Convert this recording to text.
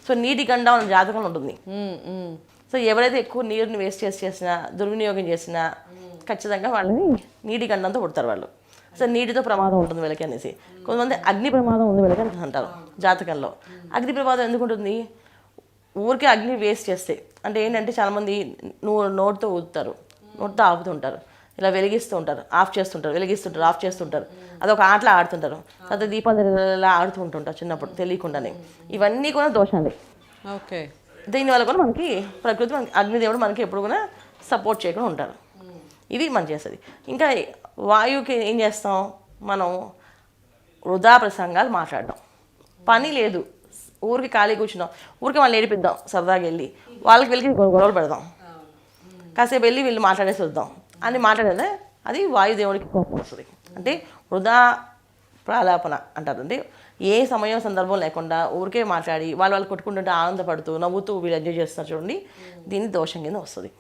So నీటి గండం అనే జాతకంలో ఉంటుంది. సో ఎవరైతే ఎక్కువ నీరుని వేస్ట్ చేసినా దుర్వినియోగం చేసినా ఖచ్చితంగా వాళ్ళని నీటి గండంతో పుడతారు వాళ్ళు. సో నీటితో ప్రమాదం ఉంటుంది వీళ్ళకి అనేసి. కొంతమంది అగ్ని ప్రమాదం ఉంది వీళ్ళకి అని అంటారు జాతకంలో. అగ్ని ప్రమాదం ఎందుకు ఉంటుంది? ఊరికే అగ్ని వేస్ట్ చేస్తే అంటే ఏంటంటే చాలామంది నోటితో ఊదుతారు, నోటితో ఆపుతుంటారు, ఇలా వెలిగిస్తూ ఉంటారు, ఆఫ్ చేస్తుంటారు, వెలిగిస్తుంటారు, ఆఫ్ చేస్తుంటారు. అదొక ఆటలా ఆడుతుంటారు. తర్వాత దీపాలు ఇలా ఆడుతూ ఉంటుంటారు చిన్నప్పుడు తెలియకుండానే. ఇవన్నీ కూడా దోషాలే. ఓకే. దీనివల్ల కూడా మనకి ప్రకృతి మనకి అగ్నిదేవుడు మనకి ఎప్పుడు కూడా సపోర్ట్ చేయకుండా ఉంటారు. ఇది మనం చేస్తుంది. ఇంకా వాయువుకి ఏం చేస్తాం మనం? వృధా ప్రసంగాలు మాట్లాడడం. పని లేదు, ఊరికి ఖాళీ కూర్చున్నాం, ఊరికి వాళ్ళని ఏడిపిద్దాం, సరదాగా వెళ్ళి వాళ్ళకి వెళ్ళి గొడవలు పెడదాం, కాసేపు వెళ్ళి వీళ్ళు మాట్లాడేసి వద్దాం అని మాట్లాడేదే అది వాయుదేవుడికి కోపం వస్తుంది. అంటే వృధా ప్రాలాపన అంటారు. అంటే ఏ సమయం సందర్భం లేకుండా ఊరికే మాట్లాడి వాళ్ళు కొట్టుకుంటుంటే ఆనందపడుతూ నవ్వుతూ వీళ్ళు ఎంజాయ్ చేస్తున్నారు చూడండి, దీన్ని దోషం కింద వస్తుంది.